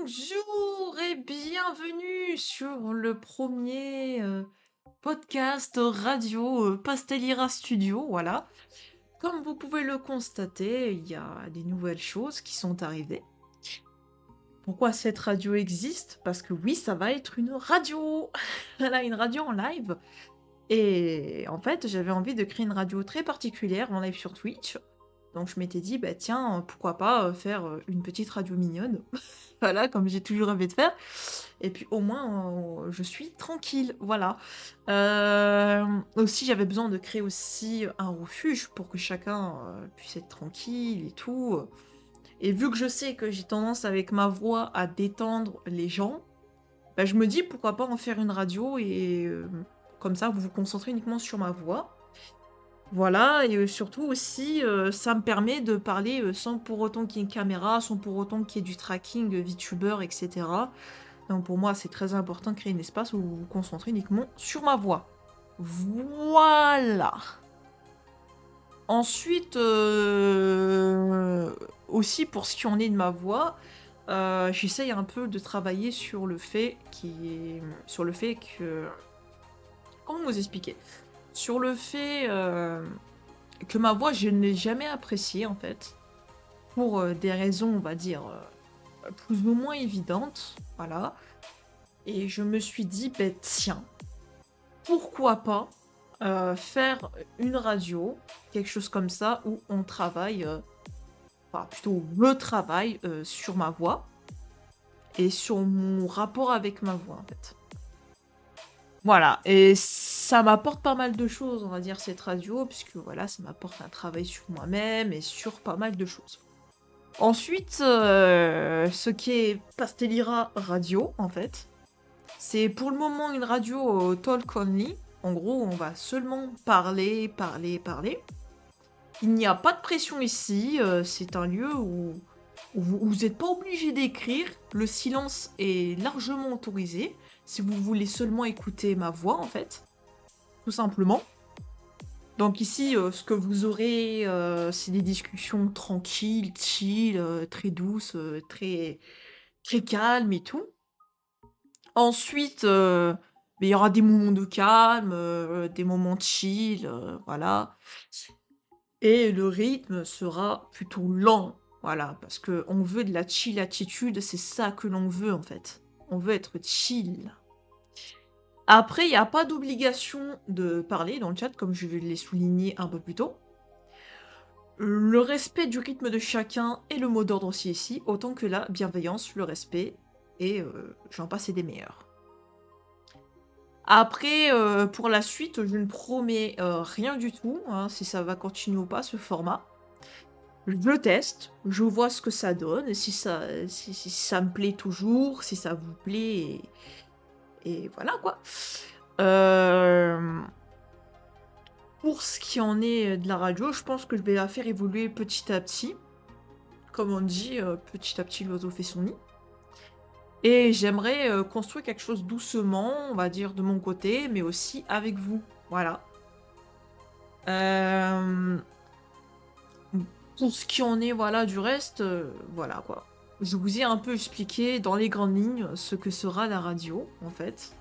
Bonjour et bienvenue sur le premier podcast radio Pastelira Studio. Voilà. Comme vous pouvez le constater, il y a des nouvelles choses qui sont arrivées. Pourquoi cette radio existe? Parce que oui, ça va être une radio. Voilà, une radio en live. Et en fait, j'avais envie de créer une radio très particulière en live sur Twitch. Donc je m'étais dit, bah tiens, pourquoi pas faire une petite radio mignonne. Voilà, comme j'ai toujours rêvé de faire. Et puis au moins, je suis tranquille, voilà. Aussi, j'avais besoin de créer aussi un refuge pour que chacun puisse être tranquille et tout. Et vu que je sais que j'ai tendance avec ma voix à détendre les gens, bah, je me dis pourquoi pas en faire une radio et comme ça vous vous concentrez uniquement sur ma voix. Voilà, et surtout aussi, ça me permet de parler sans pour autant qu'il y ait une caméra, sans pour autant qu'il y ait du tracking VTuber, etc. Donc pour moi, c'est très important de créer un espace où vous vous concentrez uniquement sur ma voix. Voilà. Ensuite, aussi pour ce qui en est de ma voix, j'essaye un peu de travailler sur le fait que comment vous expliquer? Sur le fait, que ma voix, je ne l'ai jamais appréciée, en fait, pour, des raisons, on va dire, plus ou moins évidentes, voilà. Et je me suis dit: «Beh, tiens, pourquoi pas, faire une radio, quelque chose comme ça, où on travaille, enfin plutôt je travaille, sur ma voix et sur mon rapport avec ma voix, en fait». Voilà, et ça m'apporte pas mal de choses, on va dire, cette radio, puisque voilà, ça m'apporte un travail sur moi-même et sur pas mal de choses. Ensuite, ce qui est Pastelira Radio, en fait, c'est pour le moment une radio talk only. En gros, on va seulement parler, parler, parler. Il n'y a pas de pression ici, c'est un lieu où vous n'êtes pas obligé d'écrire. Le silence est largement autorisé si vous voulez seulement écouter ma voix, en fait, tout simplement. Donc ici, ce que vous aurez, c'est des discussions tranquilles, chill, très douces, très très calmes et tout. Ensuite, beh, il y aura des moments de calme, des moments chill, voilà, et le rythme sera plutôt lent, voilà, parce qu'on veut de la chill attitude, c'est ça que l'on veut, en fait. On veut être chill. Après, il y a pas d'obligation de parler dans le chat, comme je l'ai souligné un peu plus tôt. Le respect du rythme de chacun est le mot d'ordre aussi ici, autant que la bienveillance, le respect et j'en passe et des meilleurs. Après, pour la suite, je ne promets, rien du tout, hein, si ça va continuer ou pas ce format. Je le teste, je vois ce que ça donne, et si ça me plaît toujours, si ça vous plaît et voilà quoi. Hem Pour ce qui en est, de la radio, je pense que je vais la faire évoluer petit à petit. Comme on dit, petit à petit l'oiseau fait son nid. Et j'aimerais, construire quelque chose doucement, on va dire de mon côté, mais aussi avec vous. Voilà. Hem, pour ce qui en est, voilà, du reste, voilà quoi. Je vous ai un peu expliqué dans les grandes lignes ce que sera la radio, en fait.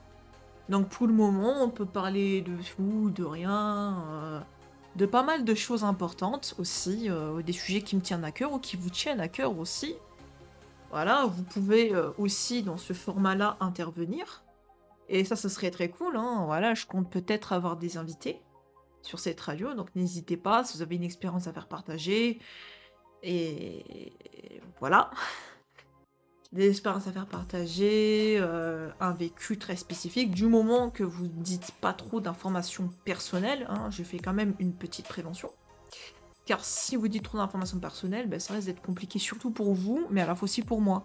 Donc pour le moment, on peut parler de tout, de rien, de pas mal de choses importantes aussi, des sujets qui me tiennent à cœur ou qui vous tiennent à cœur aussi. Voilà, vous pouvez, aussi dans ce format-là intervenir et ça serait très cool, hein. Voilà, je compte peut-être avoir des invités sur cette radio, donc n'hésitez pas si vous avez une expérience à faire partager et voilà. Des expériences à faire partager, un vécu très spécifique, du moment que vous dites pas trop d'informations personnelles, hein, je fais quand même une petite prévention. Car si vous dites trop d'informations personnelles, bah, ça risque d'être compliqué surtout pour vous, mais à la fois aussi pour moi.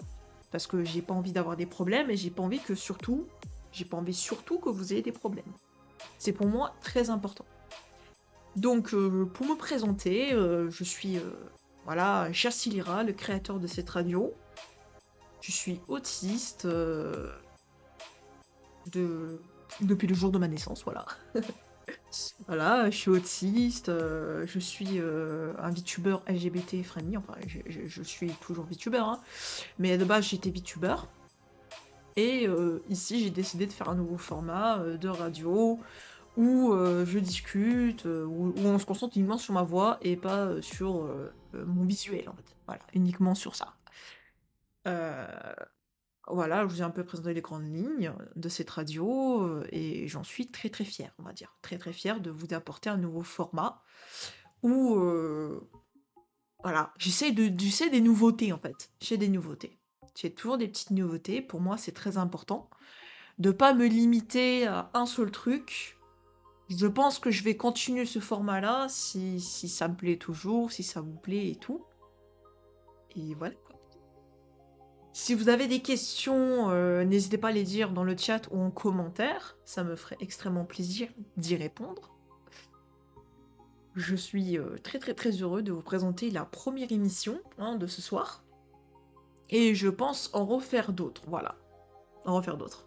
Parce que j'ai pas envie d'avoir des problèmes et j'ai pas envie surtout que vous ayez des problèmes. C'est pour moi très important. Donc, pour me présenter, je suis, voilà, Jersey Lyra, le créateur de cette radio. Je suis autiste, de depuis le jour de ma naissance, voilà. Voilà, je suis autiste, je suis un VTuber LGBT friendly, enfin, je suis toujours VTuber, hein, mais de base j'étais VTuber. Et ici, j'ai décidé de faire un nouveau format de radio où je discute, où on se concentre uniquement sur ma voix et pas sur mon visuel, en fait. Voilà, uniquement sur ça. Euh, voilà, je vous ai un peu présenté les grandes lignes de cette radio et j'en suis très très fière, on va dire. Très très fière de vous apporter un nouveau format où, voilà, j'essaie des nouveautés en fait. J'ai des nouveautés. J'ai toujours des petites nouveautés. Pour moi, c'est très important de pas me limiter à un seul truc. Je pense que je vais continuer ce format-là si ça me plaît toujours, si ça vous plaît et tout. Et voilà quoi. Si vous avez des questions, n'hésitez pas à les dire dans le chat ou en commentaire. Ça me ferait extrêmement plaisir d'y répondre. Je suis très très très heureux de vous présenter la première émission hein, de ce soir. Et je pense en refaire d'autres, voilà. En refaire d'autres.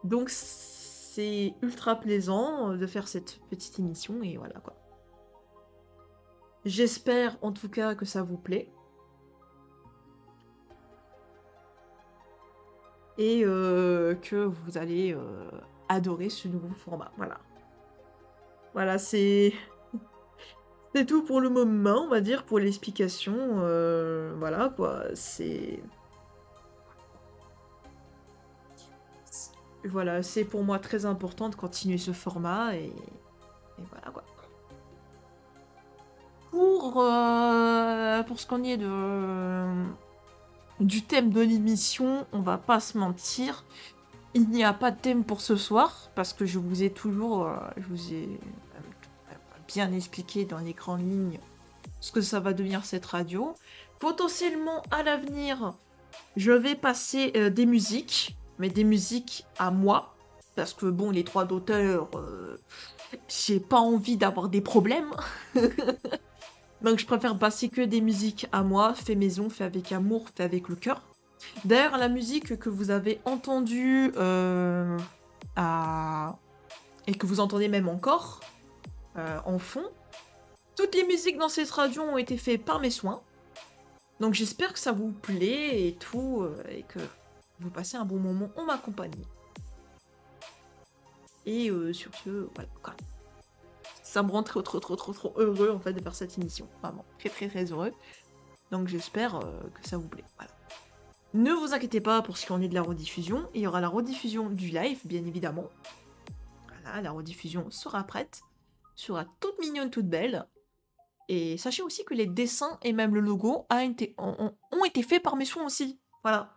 Donc c'est ultra plaisant de faire cette petite émission et voilà quoi. J'espère en tout cas que ça vous plaît. Et que vous allez adorer ce nouveau format. Voilà. Voilà, c'est tout pour le moment, on va dire, pour l'explication. Voilà, quoi. Voilà, c'est pour moi très important de continuer ce format et voilà, quoi. Pour ce qu'on est du thème de l'émission, on va pas se mentir. Il n'y a pas de thème pour ce soir, parce que je vous ai toujours, je vous ai bien expliqué dans les grandes lignes ce que ça va devenir cette radio. Potentiellement, à l'avenir, je vais passer des musiques, mais des musiques à moi, parce que bon, les droits d'auteur, j'ai pas envie d'avoir des problèmes. Donc je préfère passer que des musiques à moi, fait maison, fait avec amour, fait avec le cœur. D'ailleurs, la musique que vous avez entendue et que vous entendez même encore en fond, toutes les musiques dans cette radio ont été faites par mes soins. Donc j'espère que ça vous plaît et tout, et que vous passez un bon moment en ma compagnie. Et sur ce, voilà quoi. Ça me rend trop heureux en fait de faire cette émission. Vraiment, très très très heureux. Donc j'espère que ça vous plaît. Voilà. Ne vous inquiétez pas pour ce qui en est de la rediffusion. Il y aura la rediffusion du live, bien évidemment. Voilà, la rediffusion sera prête. Sera toute mignonne, toute belle. Et sachez aussi que les dessins et même le logo ont été faits par mes soins aussi. Voilà.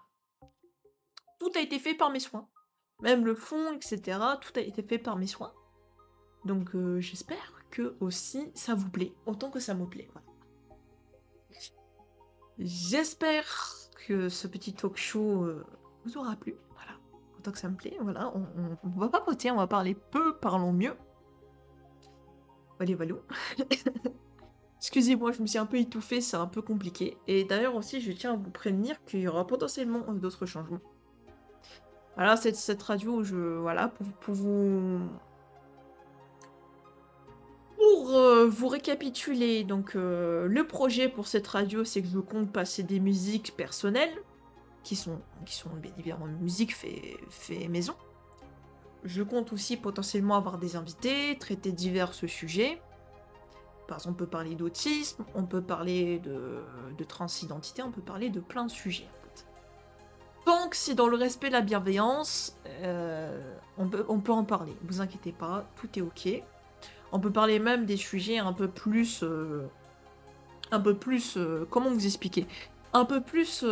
Tout a été fait par mes soins. Même le fond, etc. Tout a été fait par mes soins. Donc j'espère que aussi ça vous plaît, autant que ça me plaît. Voilà. J'espère que ce petit talk show vous aura plu. Voilà. Autant que ça me plaît. Voilà. On va pas voter, on va parler peu, parlons mieux. Allez, voilà. Excusez-moi, je me suis un peu étouffée, c'est un peu compliqué. Et d'ailleurs aussi, je tiens à vous prévenir qu'il y aura potentiellement d'autres changements. Voilà, cette radio, voilà, pour vous... Pour vous récapituler, donc le projet pour cette radio, c'est que je compte passer des musiques personnelles, qui sont bien évidemment musique fait maison. Je compte aussi potentiellement avoir des invités, traiter divers sujets. Par exemple, on peut parler d'autisme, on peut parler de transidentité, on peut parler de plein de sujets. En fait. Tant que c'est dans le respect et la bienveillance, on peut en parler. Ne vous inquiétez pas, tout est ok. On peut parler même des sujets un peu plus, comment vous expliquer? Un peu plus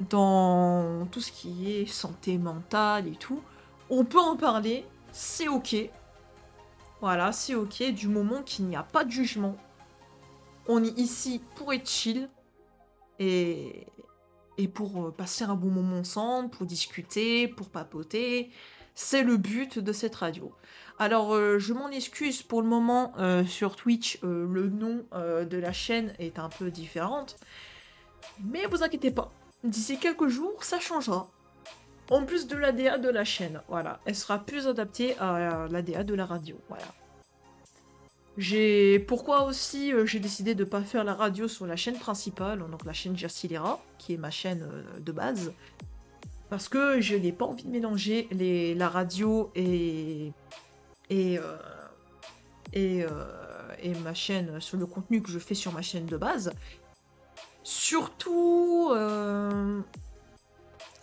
dans tout ce qui est santé mentale et tout. On peut en parler, c'est ok. Voilà, c'est ok, du moment qu'il n'y a pas de jugement. On est ici pour être chill et, et pour passer un bon moment ensemble, pour discuter, pour papoter. C'est le but de cette radio. Alors, je m'en excuse pour le moment, sur Twitch, le nom de la chaîne est un peu différente. Mais vous inquiétez pas, d'ici quelques jours, ça changera. En plus de l'ADA de la chaîne, voilà. Elle sera plus adaptée à l'ADA de la radio, voilà. Pourquoi aussi j'ai décidé de pas faire la radio sur la chaîne principale, donc la chaîne Jassilera, qui est ma chaîne de base, parce que je n'ai pas envie de mélanger la radio et, euh, et ma chaîne sur le contenu que je fais sur ma chaîne de base. Surtout,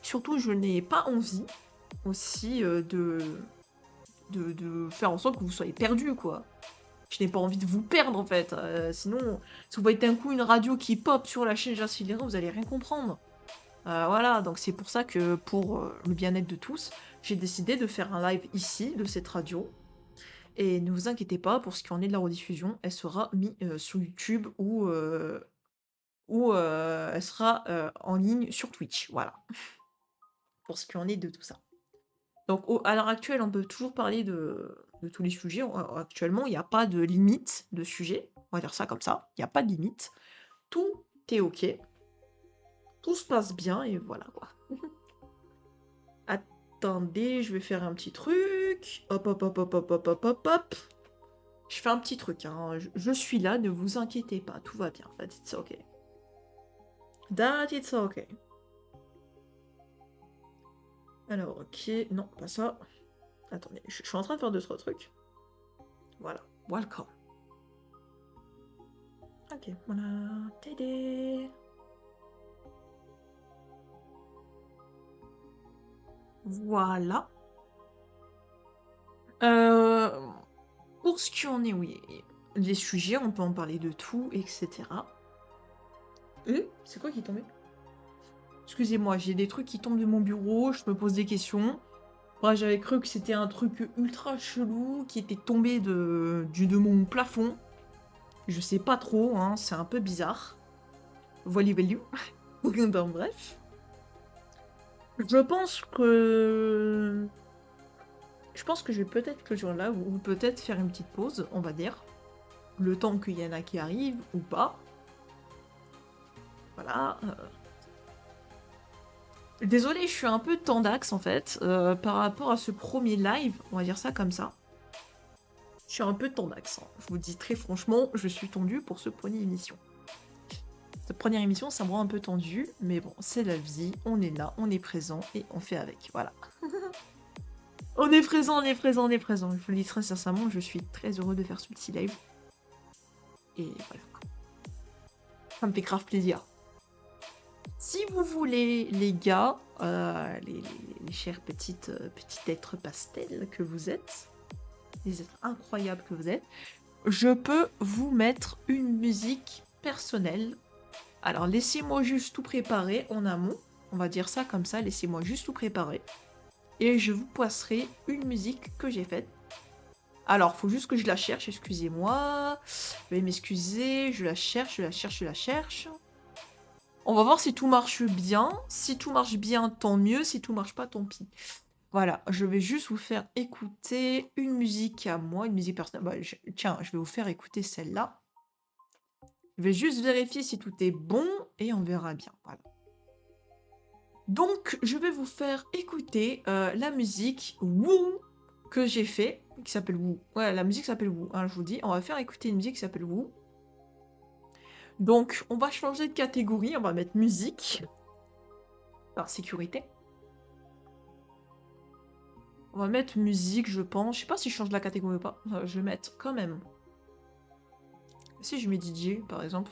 surtout je n'ai pas envie aussi de faire en sorte que vous soyez perdus, quoi. Je n'ai pas envie de vous perdre, en fait. Sinon, si vous voyez d'un coup une radio qui pop sur la chaîne Jacilera, vous allez rien comprendre. Voilà, donc c'est pour ça que, pour le bien-être de tous, j'ai décidé de faire un live ici, de cette radio. Et ne vous inquiétez pas, pour ce qui en est de la rediffusion, elle sera mise sur YouTube ou elle sera en ligne sur Twitch. Voilà, pour ce qui en est de tout ça. Donc à l'heure actuelle, on peut toujours parler de tous les sujets. Actuellement, il n'y a pas de limite de sujet. On va dire ça comme ça. Il n'y a pas de limite. Tout est OK. Tout se passe bien et voilà quoi. Attendez, je vais faire un petit truc. Hop, hop, hop, hop, hop, hop, hop, hop, hop. Je fais un petit truc, hein. Je suis là, ne vous inquiétez pas. Tout va bien. That it's OK. That it's OK. Alors, OK. Non, pas ça. Attendez, je suis en train de faire d'autres trucs. Voilà. Welcome. Ok, voilà. Tédé. Voilà. Euh, pour ce qui en est, oui, les sujets, on peut en parler de tout, etc. C'est quoi qui est tombé? Excusez-moi, j'ai des trucs qui tombent de mon bureau, je me pose des questions. Moi, j'avais cru que c'était un truc ultra chelou qui était tombé de mon plafond. Je sais pas trop, hein, c'est un peu bizarre. Voilà, voilà. Ben, bref. Je pense que... Je pense que je vais peut-être clôturer là, ou peut-être faire une petite pause, on va dire. Le temps qu'il y en a qui arrivent, ou pas. Voilà. Désolée, je suis un peu tendax en fait, par rapport à ce premier live, on va dire ça comme ça. Je suis un peu tendax, hein. Je vous dis très franchement, je suis tendue pour ce premier émission. Cette première émission, ça me rend un peu tendue, mais bon, c'est la vie, on est là, on est présent, et on fait avec, voilà. On est présent, on est présent, on est présent. Je vous le dis très sincèrement, je suis très heureux de faire ce petit live. Et voilà. Ça me fait grave plaisir. Si vous voulez, les gars, les chers petites êtres pastels que vous êtes, les êtres incroyables que vous êtes, je peux vous mettre une musique personnelle. Alors, laissez-moi juste tout préparer en amont. On va dire ça comme ça, laissez-moi juste tout préparer. Et je vous passerai une musique que j'ai faite. Alors, faut juste que je la cherche, excusez-moi. Veuillez m'excuser, je la cherche, je la cherche, je la cherche. On va voir si tout marche bien. Si tout marche bien, tant mieux. Si tout marche pas, tant pis. Voilà, je vais juste vous faire écouter une musique à moi, une musique personnelle. Bah, tiens, je vais vous faire écouter celle-là. Je vais juste vérifier si tout est bon et on verra bien. Voilà. Donc, je vais vous faire écouter la musique Woo que j'ai fait, qui s'appelle Woo. Ouais, la musique s'appelle Woo, hein, je vous dis. On va faire écouter une musique qui s'appelle Woo. Donc, on va changer de catégorie, on va mettre musique, par sécurité. On va mettre musique, je pense. Je sais pas si je change la catégorie ou pas. Je vais mettre quand même. Si je mets DJ, par exemple.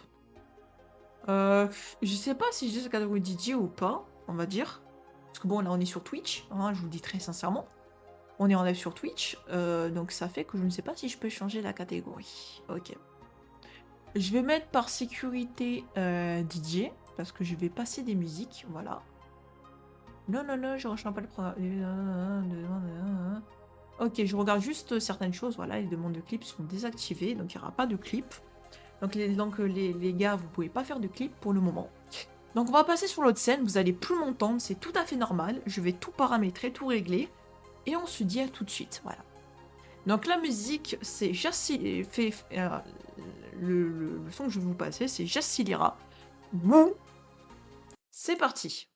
Je sais pas si je dis la catégorie DJ ou pas, on va dire. Parce que bon, là, on est sur Twitch, hein, je vous le dis très sincèrement. On est en live sur Twitch, donc ça fait que je ne sais pas si je peux changer la catégorie. Ok. Je vais mettre par sécurité DJ, parce que je vais passer des musiques, voilà. Non, non, non, je ne rejoins pas le programme. Ok, je regarde juste certaines choses, voilà, les demandes de clips sont désactivées, donc il n'y aura pas de clip. Donc, les gars, vous pouvez pas faire de clip pour le moment. Donc on va passer sur l'autre scène, vous allez plus m'entendre, c'est tout à fait normal. Je vais tout paramétrer, tout régler. Et on se dit à tout de suite, voilà. Donc la musique, c'est le son que je vais vous passer, c'est Jassilira. Woo. C'est parti.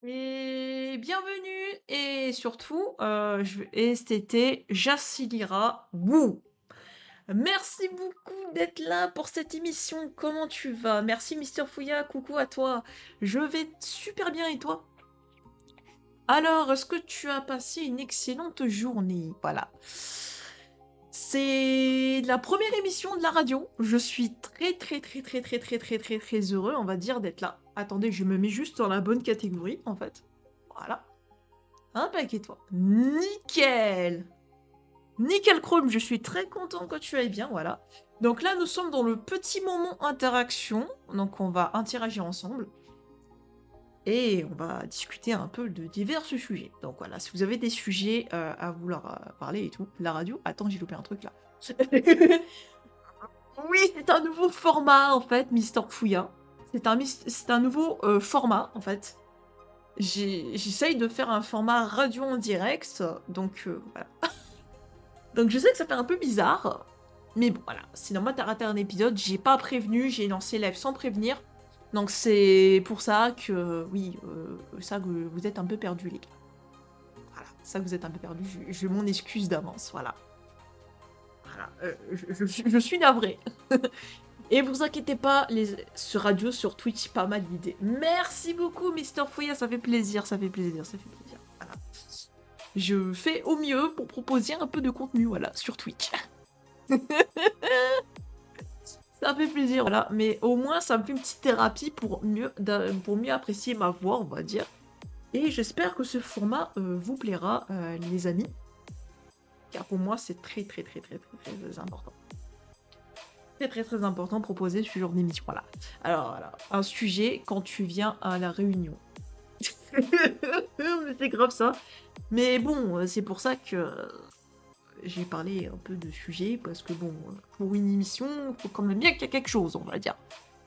Et bienvenue et surtout, et c'était Jassilira Woo. Merci beaucoup d'être là pour cette émission. Comment tu vas? Merci Mister Fouilla, coucou à toi. Je vais super bien et toi? Alors, est-ce que tu as passé une excellente journée? Voilà. C'est la première émission de la radio. Je suis très très très très très très très très très heureux, on va dire, d'être là. Attendez, je me mets juste dans la bonne catégorie, en fait. Voilà. Impeccable. Nickel. Nickel Chrome, je suis très content que tu ailles bien, voilà. Donc là, nous sommes dans le petit moment interaction. Donc on va interagir ensemble. Et on va discuter un peu de divers sujets. Donc voilà, si vous avez des sujets à vouloir parler et tout, la radio... Attends, j'ai loupé un truc là. Oui, c'est un nouveau format en fait, Mister Fouilla. C'est un nouveau format en fait. J'essaye de faire un format radio en direct, donc voilà. Donc je sais que ça fait un peu bizarre, mais bon voilà, si normalement t'as raté un épisode, j'ai pas prévenu, j'ai lancé live sans prévenir, donc c'est pour ça que, oui, ça que vous êtes un peu perdus les gars. Voilà, ça que vous êtes un peu perdus, je m'en excuse d'avance, voilà. Voilà, je suis navrée. Et vous inquiétez pas, ce radio sur Twitch, pas mal d'idées. Merci beaucoup, Mister Fouilla, ça fait plaisir, ça fait plaisir, ça fait plaisir. Voilà. Je fais au mieux pour proposer un peu de contenu, voilà, sur Twitch. Ça fait plaisir, voilà. Mais au moins, ça me fait une petite thérapie pour mieux apprécier ma voix, on va dire. Et j'espère que ce format vous plaira, les amis. Car pour moi, c'est très, très, très, très, très, très important. Très, très, très important de proposer ce genre d'émission. Voilà. Alors, voilà. Un sujet quand tu viens à la réunion. Mais c'est grave ça. Mais bon, c'est pour ça que j'ai parlé un peu de sujet, parce que bon, pour une émission, il faut quand même bien qu'il y ait quelque chose, on va dire.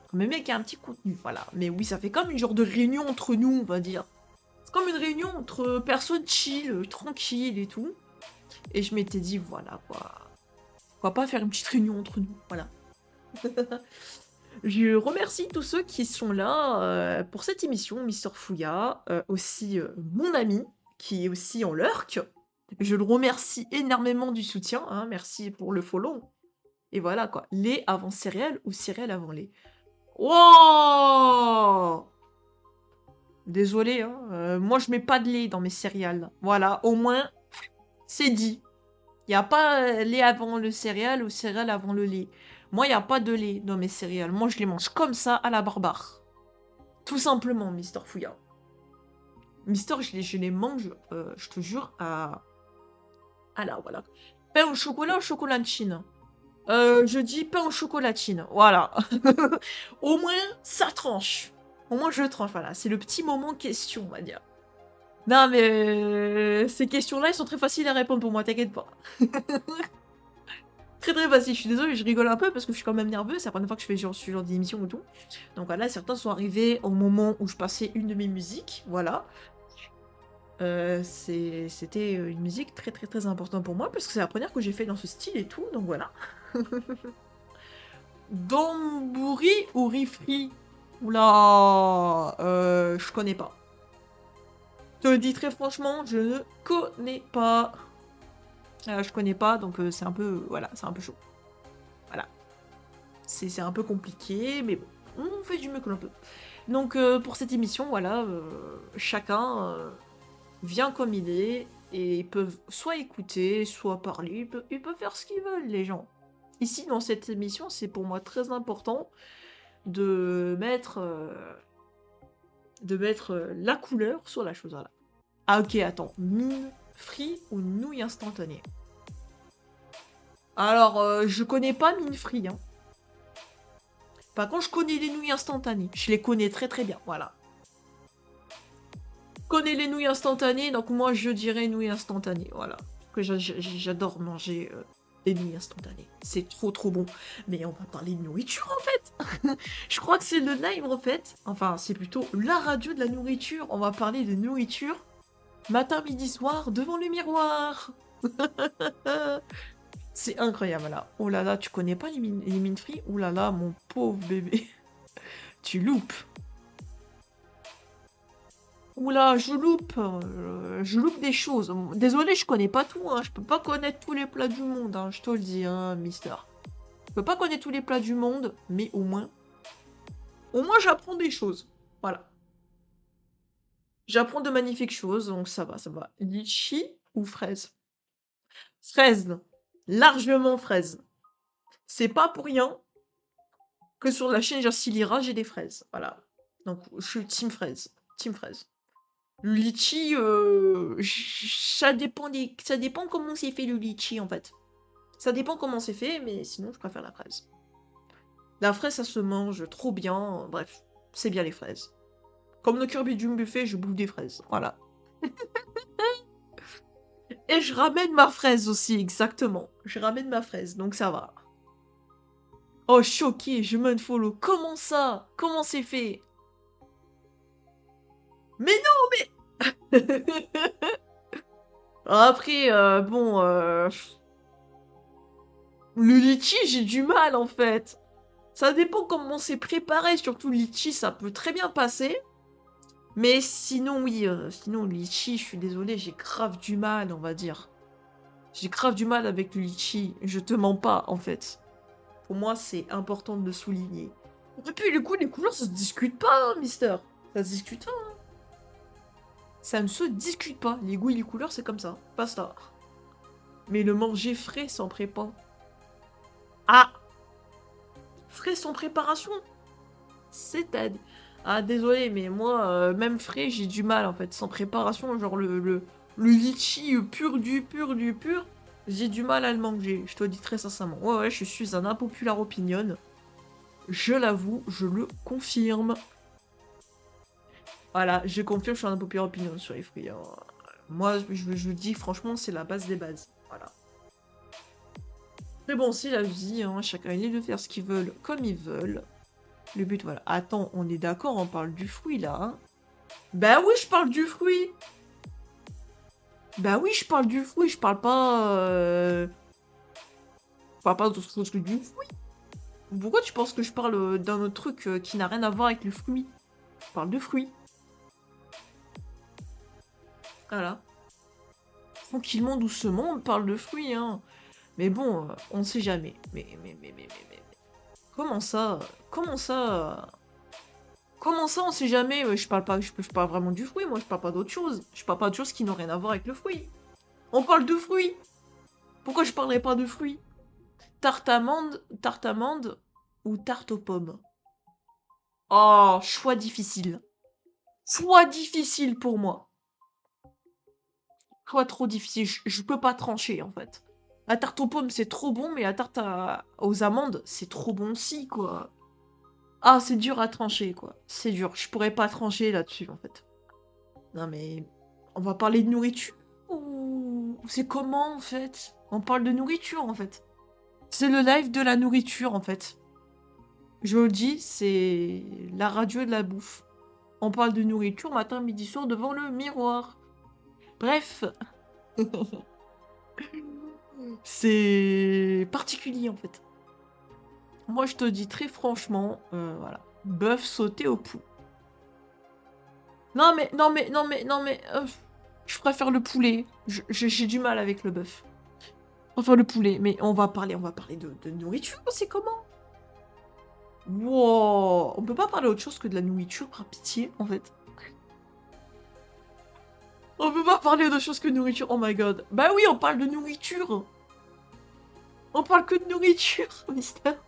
Faut même bien qu'il y ait un petit contenu, voilà. Mais oui, ça fait comme une genre de réunion entre nous, on va dire. C'est comme une réunion entre personnes chill, tranquilles et tout. Et je m'étais dit, voilà, quoi. Pourquoi pas faire une petite réunion entre nous, voilà. Je remercie tous ceux qui sont là pour cette émission, Mister Fouilla, aussi mon ami, qui est aussi en lurk. Je le remercie énormément du soutien, hein, merci pour le follow. Et voilà quoi, lait avant céréales ou céréales avant lait. Wow! Désolé, hein, moi je mets pas de lait dans mes céréales. Voilà, au moins, c'est dit. Il n'y a pas lait avant le céréal ou céréales avant le lait. Moi, il n'y a pas de lait dans mes céréales. Moi, je les mange comme ça à la barbare. Tout simplement, Mister Fouilla. Mister, je les mange, je te jure, à la, voilà. Pain au chocolat ou chocolat de Chine? Je dis pain au chocolatine, voilà. Au moins, ça tranche. Au moins, je tranche, voilà. C'est le petit moment question, on va dire. Non, mais ces questions-là, elles sont très faciles à répondre pour moi, t'inquiète pas. Très très facile, je suis désolée, je rigole un peu parce que je suis quand même nerveuse, c'est la première fois que je fais ce genre d'émission et tout. Donc voilà, certains sont arrivés au moment où je passais une de mes musiques, voilà. C'était une musique très très très importante pour moi parce que c'est la première que j'ai fait dans ce style et tout, donc voilà. Donburi ou Rifri? Oula, je connais pas. Je te le dis très franchement, je ne connais pas. Je connais pas, donc c'est un peu, voilà, c'est un peu chaud. Voilà. C'est un peu compliqué, mais bon, on fait du mieux que l'on peut. Donc pour cette émission, voilà, chacun vient comme il est, et ils peuvent soit écouter, soit parler, ils peuvent faire ce qu'ils veulent, les gens. Ici, dans cette émission, c'est pour moi très important de mettre, la couleur sur la chose. Voilà. Ah ok, attends, mine free ou nouille instantanée? Alors, je connais pas mine free, hein. Par contre, je connais les nouilles instantanées. Je les connais très très bien, voilà. Je connais les nouilles instantanées, donc moi je dirais nouilles instantanées, voilà. Que j'adore manger des nouilles instantanées. C'est trop trop bon. Mais on va parler de nourriture en fait. Je crois que c'est le live en fait. Enfin, c'est plutôt la radio de la nourriture. On va parler de nourriture. Matin, midi, soir, devant le miroir. C'est incroyable là. Oh là là, tu connais pas les mines frites? Oh là là, mon pauvre bébé. Tu loupes. Oula, je loupe des choses. Désolé, je connais pas tout, hein. Je peux pas connaître tous les plats du monde, hein. Je te le dis, hein, mister. Je peux pas connaître tous les plats du monde, mais au moins j'apprends des choses. Voilà. J'apprends de magnifiques choses, donc ça va, ça va. Litchi ou fraise? Fraise. Largement fraise. C'est pas pour rien que sur la chaîne Lira, j'ai des fraises. Voilà. Donc, je suis team fraise. Team fraise. Le litchi, ça dépend comment c'est fait le litchi, en fait. Ça dépend comment c'est fait, mais sinon, je préfère la fraise. La fraise, ça se mange trop bien. Bref, c'est bien les fraises. Comme le Kirby du buffet, je bouffe des fraises. Voilà. Et je ramène ma fraise aussi, exactement. Je ramène ma fraise, donc ça va. Oh, choqué, je m'unfollow. Comment ça? Comment c'est fait? Mais non, mais... Après, bon... Le litchi, j'ai du mal, en fait. Ça dépend comment c'est préparé. Surtout, le litchi, ça peut très bien passer. Mais sinon, oui. Sinon, le litchi, je suis désolée, j'ai grave du mal, on va dire. J'ai grave du mal avec le litchi. Je te mens pas, en fait. Pour moi, c'est important de le souligner. Et puis, du coup, les couleurs, ça se discute pas, hein, mister. Ça se discute pas. Hein. Ça ne se discute pas. Les goûts et les couleurs, c'est comme ça. Basta. Mais le manger frais sans prépa. Ah! Frais sans préparation? C'est-à-dire... Ah, désolé, mais moi, même frais, j'ai du mal, en fait. Sans préparation, genre le litchi pur du pur du pur, j'ai du mal à le manger. Je te le dis très sincèrement. Ouais, ouais, je suis un impopulaire opinion. Je l'avoue, je le confirme. Voilà, je confirme, je suis un impopulaire opinion sur les fruits. Hein. Moi, je dis franchement, c'est la base des bases. Voilà. Mais bon, c'est la vie, hein. Chacun est libre de faire ce qu'ils veulent comme ils veulent. Le but, voilà. Attends, on est d'accord, on parle du fruit là. Hein. Bah oui, je parle du fruit. Bah oui, je parle du fruit, je parle pas. Je parle pas d'autre chose que du fruit. Pourquoi tu penses que je parle d'un autre truc qui n'a rien à voir avec le fruit? Je parle de fruits. Voilà. Tranquillement, doucement, on parle de fruits, hein. Mais bon, on ne sait jamais. Mais. Comment ça? Comment ça? Comment ça, on sait jamais? Je parle vraiment du fruit, moi, je parle pas d'autre chose. Je parle pas de choses qui n'ont rien à voir avec le fruit. On parle de fruits. Pourquoi je parlerais pas de fruits? Tarte amande ou tarte aux pommes? Oh, choix difficile. Choix difficile pour moi. Choix trop difficile. Je peux pas trancher, en fait. La tarte aux pommes, c'est trop bon, mais la tarte aux amandes, c'est trop bon aussi, quoi. Ah, c'est dur à trancher, quoi. C'est dur. Je pourrais pas trancher là-dessus, en fait. Non, mais on va parler de nourriture ou c'est comment, en fait? On parle de nourriture, en fait. C'est le live de la nourriture, en fait. Je vous le dis, c'est la radio de la bouffe. On parle de nourriture matin, midi, soir devant le miroir. Bref, c'est particulier, en fait. Moi, je te dis très franchement, voilà. Bœuf sauté au poulet. Non mais, je préfère le poulet. J'ai du mal avec le bœuf. Enfin, le poulet. Mais on va parler de nourriture, c'est comment? Wow, on peut pas parler autre chose que de la nourriture, par pitié, en fait. On peut pas parler d'autre chose que de nourriture, oh my god. Bah oui, on parle de nourriture. On parle que de nourriture, mystère.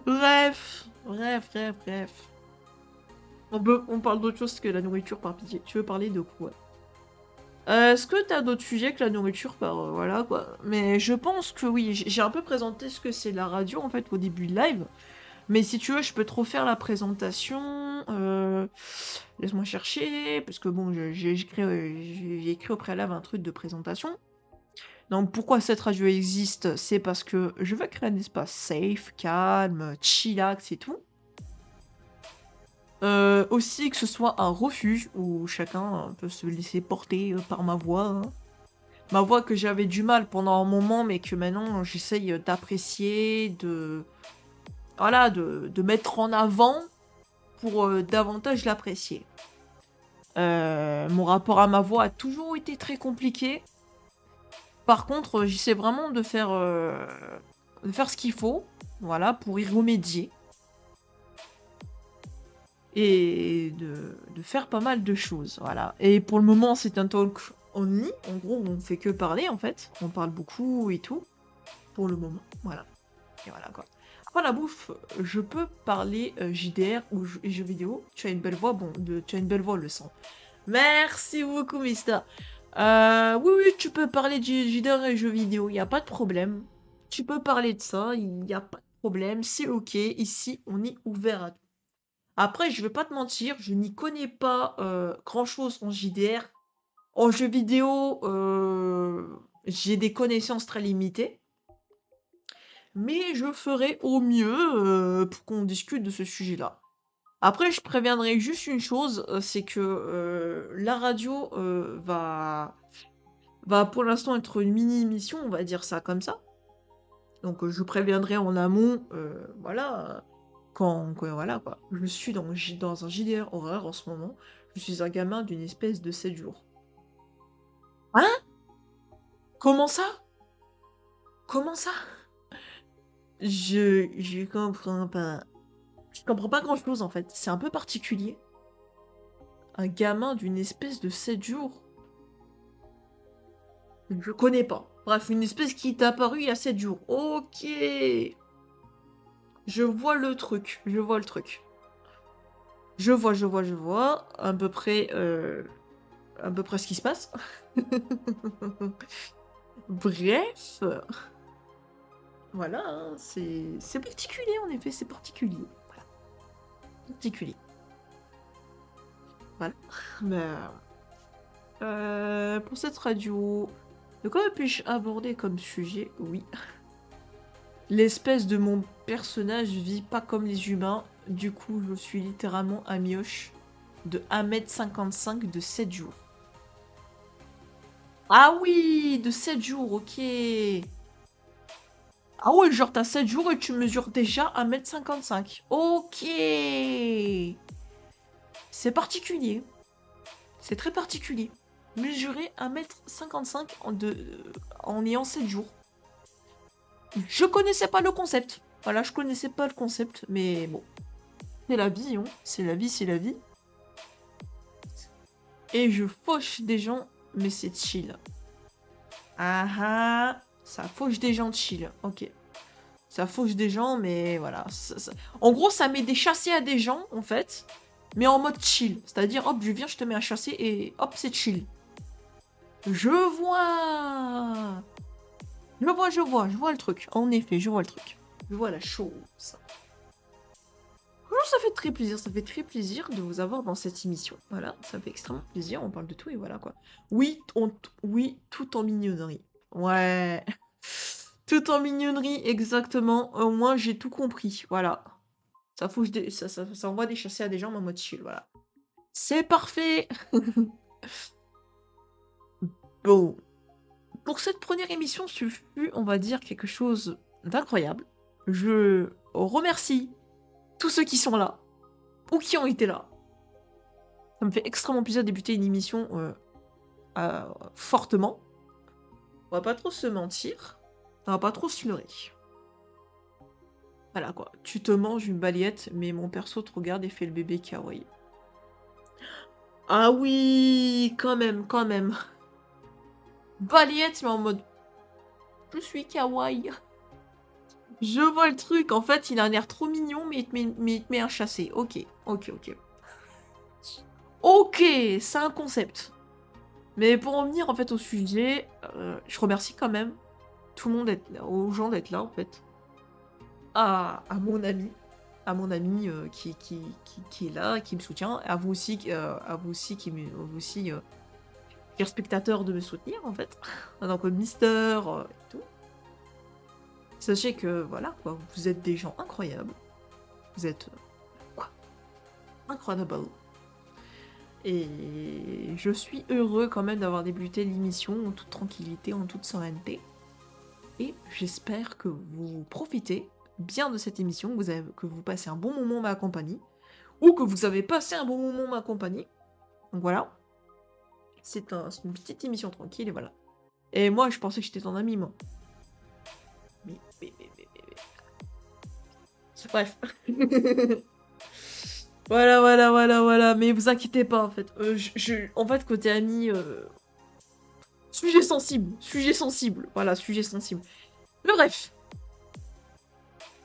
Bref. On parle d'autre chose que la nourriture, par pitié. Tu veux parler de quoi? Est-ce que t'as d'autres sujets que la nourriture par voilà quoi. Mais je pense que oui, j'ai un peu présenté ce que c'est la radio en fait au début de live. Mais si tu veux, je peux te refaire la présentation. Laisse-moi chercher, parce que bon, j'ai écrit au préalable un truc de présentation. Donc pourquoi cette radio existe? C'est parce que je veux créer un espace safe, calme, chillax et tout. Aussi que ce soit un refuge où chacun peut se laisser porter par ma voix. Hein. Ma voix que j'avais du mal pendant un moment, mais que maintenant j'essaye d'apprécier, voilà, de mettre en avant pour davantage l'apprécier. Mon rapport à ma voix a toujours été très compliqué. Par contre, j'essaie vraiment de faire ce qu'il faut, voilà, pour y remédier et de faire pas mal de choses, voilà. Et pour le moment, c'est un talk only. En gros, on fait que parler, en fait. On parle beaucoup et tout, pour le moment, voilà. Et voilà, quoi. Après la bouffe, je peux parler JDR ou jeux vidéo. Tu as une belle voix, bon, tu as une belle voix, le sang. Merci beaucoup, Mister. Oui, oui, tu peux parler de JDR et jeux vidéo, il n'y a pas de problème. Tu peux parler de ça, il n'y a pas de problème, c'est ok. Ici, on est ouvert à tout. Après, je vais pas te mentir, je n'y connais pas grand-chose en JDR. En jeux vidéo, j'ai des connaissances très limitées. Mais je ferai au mieux pour qu'on discute de ce sujet-là. Après, je préviendrai juste une chose, c'est que la radio va pour l'instant être une mini-émission, on va dire ça comme ça. Donc je préviendrai en amont, voilà, voilà quoi. Je suis dans un JDR horaire en ce moment. Je suis un gamin d'une espèce de 7 jours. Hein? Comment ça? Comment ça? Je comprends pas. Je comprends pas grand-chose en fait. C'est un peu particulier. Un gamin d'une espèce de 7 jours. Je connais pas. Bref, une espèce qui est apparue il y a 7 jours. Ok. Je vois le truc. Je vois le truc. Je vois. À peu près ce qui se passe. Bref. Voilà, hein, c'est particulier en effet, c'est particulier. Voilà. Particulier. Voilà. Mais, pour cette radio, de quoi puis-je aborder comme sujet? Oui. L'espèce de mon personnage vit pas comme les humains, du coup je suis littéralement un mioche de 1m55 de 7 jours. Ah oui, de 7 jours, ok. Ah ouais, genre t'as 7 jours et tu mesures déjà 1m55. Ok. C'est particulier. C'est très particulier. Mesurer 1m55 en ayant 7 jours. Je connaissais pas le concept. Voilà, je connaissais pas le concept, mais bon. C'est la vie, hein. C'est la vie, c'est la vie. Et je fauche des gens, mais c'est chill. Ah ah, ça fauche des gens chill. Ok. Ça fauche des gens, mais voilà. En gros, ça met des chassés à des gens, en fait, mais en mode chill. C'est-à-dire, hop, je viens, je te mets un chassé et hop, c'est chill. Je vois. Je vois le truc. En effet, je vois le truc. Je vois la chose. Franchement, ça fait très plaisir, ça fait très plaisir de vous avoir dans cette émission. Voilà, ça fait extrêmement plaisir, on parle de tout et voilà quoi. Oui, oui, tout en mignonnerie. Ouais. Tout en mignonnerie, exactement. Au moins, j'ai tout compris. Voilà. Ça envoie des chassés à des gens en mode chill, voilà. C'est parfait. Bon. Pour cette première émission, ce fut, on va dire, quelque chose d'incroyable. Je remercie tous ceux qui sont là, ou qui ont été là. Ça me fait extrêmement plaisir de débuter une émission fortement. On va pas trop se mentir. On va pas trop se leurrer. Voilà quoi. Tu te manges une balayette, mais mon perso te regarde et fait le bébé kawaii. Ah oui, quand même, quand même. Balayette, mais en mode... Je suis kawaii. Je vois le truc. En fait, il a un air trop mignon, mais il te met un chassé. Ok, ok, ok. Ok, c'est un concept. Mais pour en venir en fait au sujet, je remercie quand même tout le monde, aux gens d'être là en fait. À mon ami qui est là, qui me soutient, à vous aussi, chers spectateurs, de me soutenir en fait. Donc Mister et tout. Sachez que voilà, quoi, vous êtes des gens incroyables. Vous êtes quoi, incroyable. Et je suis heureux quand même d'avoir débuté l'émission en toute tranquillité, en toute sérénité. Et j'espère que vous profitez bien de cette émission, que vous passez un bon moment ma compagnie, ou que vous avez passé un bon moment ma compagnie. Donc voilà, c'est une petite émission tranquille et voilà. Et moi, je pensais que j'étais ton ami, moi. Mais. Bref. Voilà. Mais vous inquiétez pas, en fait. En fait, côté ami, sujet sensible. Voilà, sujet sensible. Mais bref,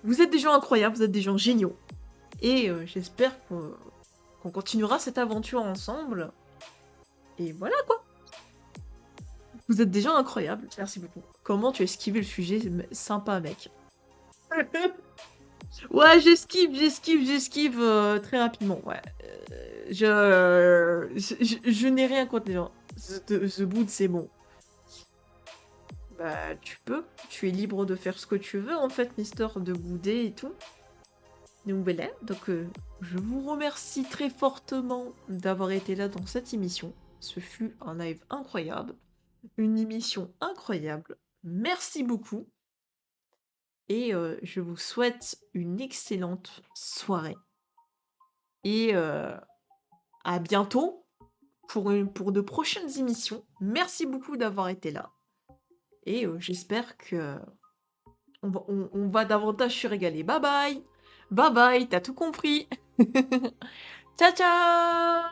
vous êtes des gens incroyables, vous êtes des gens géniaux. Et j'espère qu'on continuera cette aventure ensemble. Et voilà quoi. Vous êtes des gens incroyables. Merci beaucoup. Comment tu as esquivé le sujet sympa, mec. Ouais, j'esquive très rapidement. Ouais. Je n'ai rien contre les gens. The Boot, c'est bon. Bah, tu peux. Tu es libre de faire ce que tu veux, en fait, Mister, de bouder et tout. Donc voilà. Donc, je vous remercie très fortement d'avoir été là dans cette émission. Ce fut un live incroyable. Une émission incroyable. Merci beaucoup. Et je vous souhaite une excellente soirée. Et à bientôt pour de prochaines émissions. Merci beaucoup d'avoir été là. Et j'espère que on va davantage se régaler. Bye bye. Bye bye, t'as tout compris. Ciao ciao.